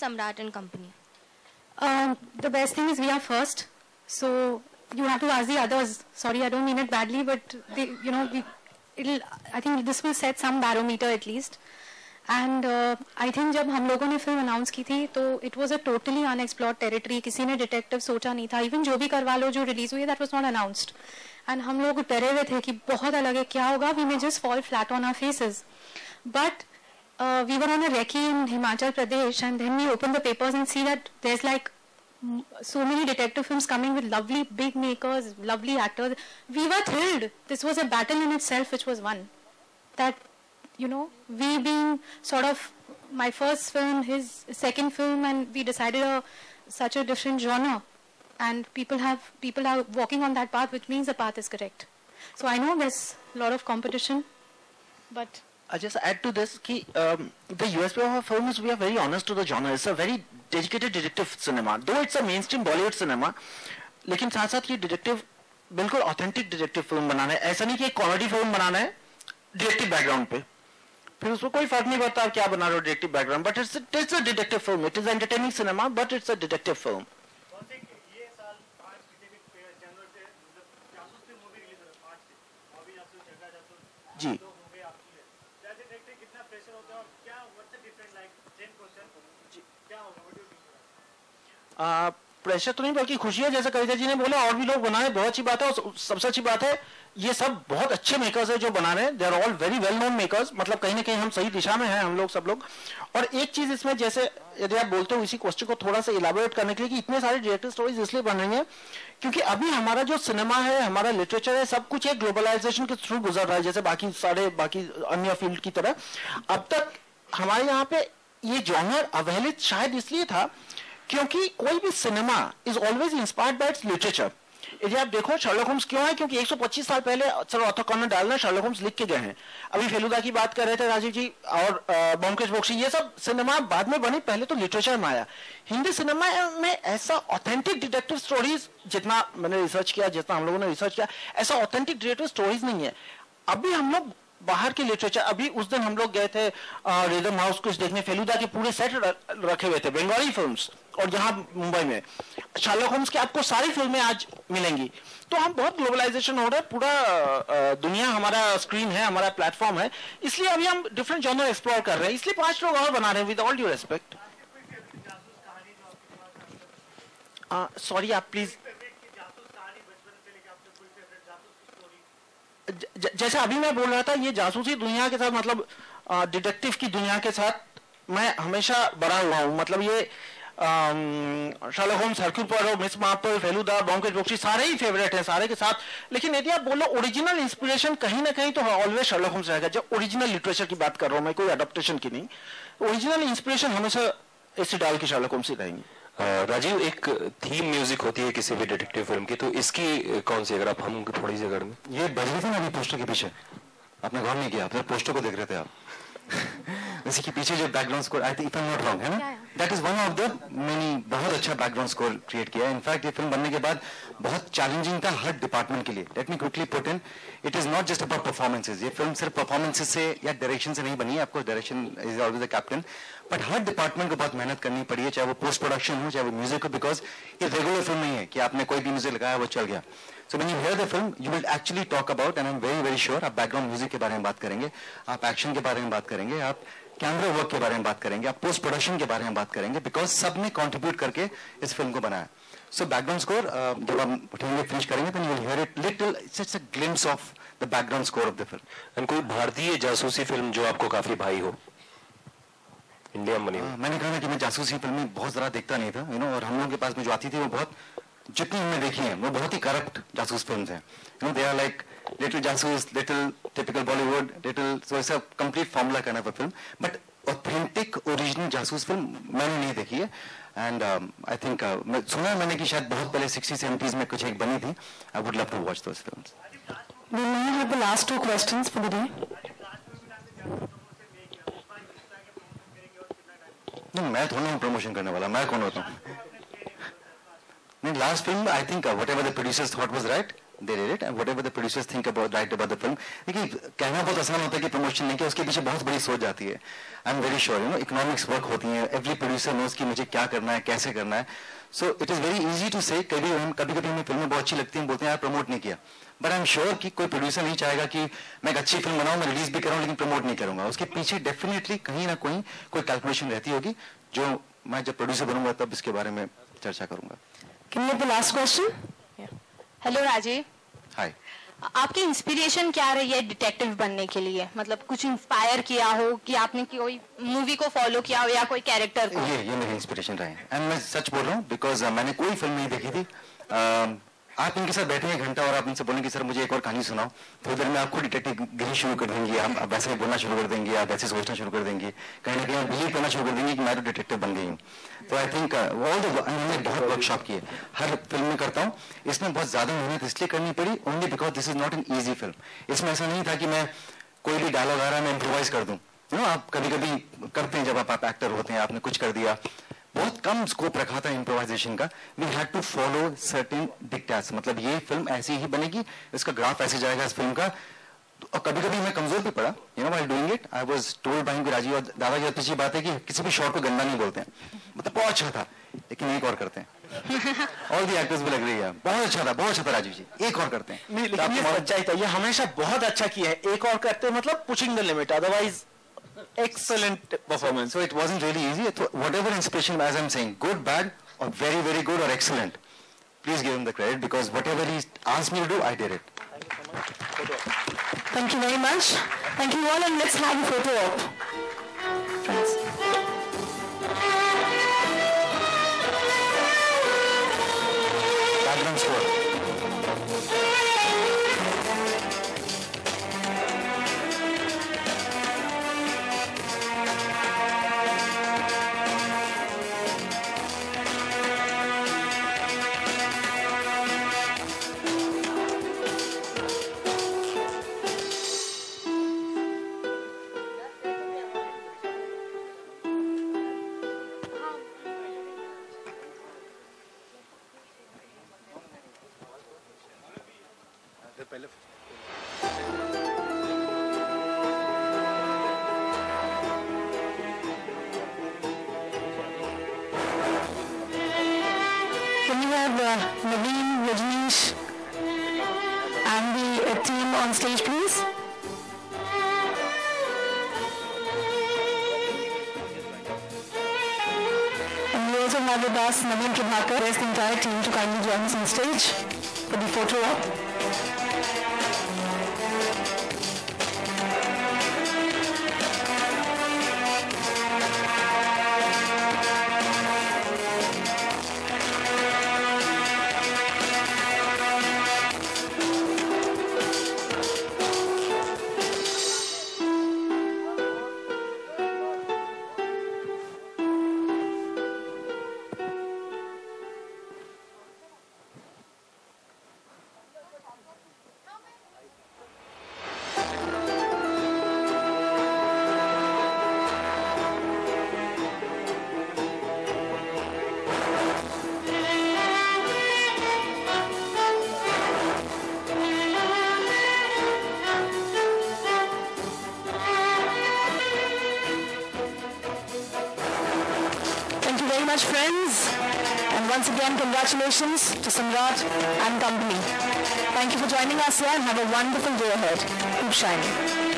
Samrat and company? The best thing is we are first, so you have to ask the others. Sorry, I don't mean it badly, but they, you know, I think this will set some barometer at least. And I think जब हम लोगों ने film announce की थी तो it was a totally unexplored territory. किसी ने detective सोचा नहीं था. Even जो भी करवा लो जो रिलीज हुई, that was not announced. And हम लोग डरे हुए थे कि बहुत अलग है, क्या होगा? We may just fall flat on our faces. But we were on a recce in Himachal Pradesh, and then we opened the papers and see that there's like so many detective films coming with lovely big makers, lovely actors. We were thrilled. This was a battle in itself, which was won. That, you know, we being sort of my first film, his second film, and we decided such a different genre, and people are walking on that path, which means the path is correct. So I know there's a lot of competition, but I just add to this कि the USP of our film is we are very honest to the genre. It's a very dedicated detective cinema. Though it's a mainstream Bollywood cinema, लेकिन साथ साथ ये detective बिल्कुल authentic detective film बनाना है. ऐसा नहीं कि एक comedy film बनाना है detective background पे. फिर उसको कोई फर्क नहीं पड़ता आप क्या बना रहे हो detective background. But it's a detective film. It is entertaining cinema, but it's a detective film. जी. प्रेशर तो नहीं बल्कि खुशी है, जैसे कविता जी ने बोला, और भी लोग बना रहे हैं, बहुत अच्छी बात है. और सबसे अच्छी बात है ये सब बहुत अच्छे मेकर्स हैं जो बना रहे हैं. They are all very well known makers. मतलब कहीं ना कहीं हम सही दिशा में हैं हम लोग सब लोग. और एक चीज इसमें, जैसे यदि आप बोलते हो इसी क्वेश्चन को थोड़ा सा इलाबोरेट करने के लिए, कि इतने सारे डायरेक्टर स्टोरीज इसलिए बन रही हैं क्योंकि अभी हमारा जो सिनेमा है, हमारा लिटरेचर है, सब कुछ एक ग्लोबलाइजेशन के थ्रू गुजर रहा है, जैसे बाकी अन्य फील्ड की तरह. अब तक हमारे यहाँ पे ये जॉनर अवहेलित शायद इसलिए था क्योंकि कोई भी cinema is always inspired by it's literature. यदि आप देखो शर्लक होम्स क्यों है, क्योंकि 125 साल पहले सर आर्थर कॉनन डॉयल ने शर्लक होम्स लिख के गए हैं. अभी फेलुदा की बात कर रहे थे राजीव जी, और ब्योमकेश बख्शी, ये सब सिनेमा बाद में बनी, पहले तो लिटरेचर में आया. हिंदी सिनेमा में ऐसा ऑथेंटिक डिटेक्टिव स्टोरीज, जितना मैंने रिसर्च किया, जितना हम लोगों ने रिसर्च किया, ऐसा ऑथेंटिक डिटेक्टिव स्टोरीज नहीं है. अभी हम लोग बाहर के लिटरेचर, अभी उस दिन हम लोग गए थे रिदम हाउस कुछ देखने, फेलुदा के पूरे सेट रखे हुए थे बंगाली फिल्म्स, और यहाँ मुंबई में शर्लक होम्स की आपको सारी फिल्में आज मिलेंगी. तो हम बहुत ग्लोबलाइजेशन हो रहा है, पूरा दुनिया हमारा स्क्रीन है, हमारा प्लेटफॉर्म है, इसलिए अभी हम डिफरेंट जॉनर एक्सप्लोर कर रहे हैं. इसलिए 5 लोग और बना रहे हैं, with all due respect. Sorry आप प्लीज, जैसे अभी मैं बोल रहा था, ये जासूसी दुनिया के साथ, मतलब डिटेक्टिव की दुनिया के साथ मैं हमेशा बड़ा हुआ हूँ. मतलब ये Sherlock Holmes, Hercule Poirot, Miss Marple, Feluda, Byomkesh Bakshi सारे ही फेवरेट हैं सारे के साथ. लेकिन यदि आप बोलो ओरिजिनल इंस्पिरेशन कहीं ना कहीं तो ऑलवेज शर्लक होम्स रहेगा. जब ओरिजिनल लिटरेचर की बात कर रहा हूँ मैं, कोई अडॉप्टेशन की नहीं. ओरिजिनल इंस्पिरेशन हमेशा एसी डाल की शर्लक होम्स ही रहेंगी. राजीव, एक थीम म्यूजिक होती है किसी भी डिटेक्टिव फिल्म की, तो इसकी कौन सी, अगर आप हम थोड़ी सी अगर ये बज रही थी ना अभी पोस्टर के पीछे, आपने गौर नहीं किया, आप पोस्टर को देख रहे थे आप. इसी के पीछे जो background score, I think if I am not wrong, है ना, that is one of the many. बहुत अच्छा बैकग्राउंड स्कोर क्रिएट किया है. इनफैक्ट ये फिल्म बनने के बाद बहुत चैलेंजिंग था हर डिपार्टमेंट के लिए. Let me quickly put in, it is not just about performances. ये फिल्म सिर्फ परफॉर्मेंसेज से या डायरेक्शन से नहीं बनी है. आपको direction is always the captain, but her department को बहुत मेहनत करनी पड़ी है, चाहे वो पोस्ट प्रोडक्शन हो, चाहे वो म्यूजिक हो, बिकॉज ये रेगुलर फिल्म नहीं है कि आपने कोई भी म्यूजिक लगाया वो चल गया. So when you hear the film, you will actually talk about, and I'm very very sure, आप बैकग्राउंड म्यूजिक के बारे में बात करेंगे, आप एक्शन के बारे में बात करेंगे, आप कैमरा वर्क के बारे में बात करेंगे, आप पोस्ट प्रोडक्शन के बारे में बात करेंगे, बिकॉज सबने कंट्रीब्यूट करके इस फिल्म को बनाया. सो बैकग्राउंड स्कोर जब हम उठेंगे फिनिश करेंगे, then you will hear it little, it's just a glimpse of the background score of the film. And कोई भारतीय जासूसी फिल्म जो आपको काफी भाई हो इंडिया में बनी? मैंने कहा ना कि मैं जासूसी फिल्में बहुत ज्यादा देखता नहीं था, यू नो, और हम लोगों के पास में जो आती थी वो बहुत, जितनी हमने देखी है वो बहुत ही करप्ट जासूस फिल्म्स हैं. You know, they are like little जासूस, little typical Bollywood, little, so it's a complete formula kind of a film. But authentic original जासूस फिल्म मैंने नहीं देखी है. एंड आई थिंक सुना मैंने कि शायद बहुत पहले 60s-70s में कुछ एक बनी थी. I would love to watch those films. we now have the last 2 questions for the day. नहीं, मैं थोड़ा हूँ प्रमोशन करने वाला, मैं कौन होता हूँ? नहीं, last film I think whatever the producers thought was right, they did it, and whatever the producers think about the film. देखिए कहना बहुत आसान होता है कि प्रमोशन नहीं किया, उसके पीछे बहुत बड़ी सोच जाती है. I am very sure, you know, economics work होती है. एवरी प्रोड्यूसर नोज कि मुझे क्या करना है, कैसे करना है. So it is very easy to say. कभी कभी हमें फिल्में बहुत अच्छी लगती हैं, बोलते हैं यार प्रमोट नहीं किया. बट आई एम श्योर कि कोई प्रोड्यूसर नहीं चाहेगा कि मैं एक अच्छी फिल्म बनाऊं, मैं रिलीज भी कराऊं, लेकिन प्रमोट नहीं करूंगा. उसके पीछे डेफिनेटली कहीं ना कहीं कोई कैलकुलेशन रहती होगी, जो मैं जब प्रोड्यूसर बनूंगा तब इसके बारे में चर्चा करूंगा. Can you have the last question? Hello Rajiv. Hi. आपकी इंस्पिरेशन क्या रही है डिटेक्टिव बनने के लिए? मतलब कुछ इंस्पायर किया हो कि आपने कोई मूवी को फॉलो किया हो या कोई कैरेक्टर को? ये मेरी इंस्पिरेशन रहे हैं. एंड मैं सच बोल रहा हूँ, बिकॉज मैंने कोई फिल्म नहीं देखी थी. आप इनके साथ बैठे 1 घंटा और आप इनसे बोलेंगे सर मुझे एक और कहानी सुनाओ, तो उधर में आप खुद डिटेक्टिव गिरी शुरू कर देंगे. आप वैसे ही बोलना शुरू कर देंगे, आप वैसे सोचना शुरू कर देंगे, कहीं ना कहीं आप बिलीव करना शुरू कर देंगे कि मैं तो डिटेक्टिव बन गई हूँ. तो आई थिंक मैंने बहुत वर्कशॉप किए, हर फिल्म में करता हूँ. इसमें बहुत ज्यादा मेहनत इसलिए करनी पड़ी only because this is not an easy film. इसमें ऐसा नहीं था कि मैं कोई भी डायलॉग आ रहा है मैं इम्प्रोवाइज कर दूं. यू नो, आप कभी कभी करते हैं जब आप एक्टर होते हैं, आपने कुछ कर दिया. बहुत कम स्कोप रखा था इम्प्रोवाइजेशन का. We had to follow certain dictates. मतलब ये फिल्म ऐसी ही बनेगी, इसका ग्राफ ऐसे जाएगा इस फिल्म का. और कभी कभी मैं कमजोर भी पड़ा, you know, while doing it. I was told by Rajiv और दादा की अच्छी बात है कि किसी भी शॉट को गंदा नहीं बोलते हैं. मतलब बहुत अच्छा था, लेकिन एक और करते हैं. ऑल दी एक्टर्स भी लग रही है बहुत अच्छा था राजीव जी, एक और करते हैं. नहीं, लेकिन ये सच्चाई था, ये हमेशा बहुत अच्छा किया है. एक और करते हैं मतलब pushing the limit, otherwise excellent performance. So it wasn't really easy. Whatever inspiration, as I'm saying, good, bad, or very, very good, or excellent, please give him the credit, because whatever he asked me to do, I did it. Thank you very much. Thank you all, and let's have a photo op. Friends. Background score. Can you have Naveen, Rajneesh, and the team on stage, please? And we also have with us Naveen Prabhakar, the entire team to kindly join us on stage for the photo op. Much friends, and once again congratulations to Samrat and company. Thank you for joining us here and have a wonderful day ahead. Keep shining.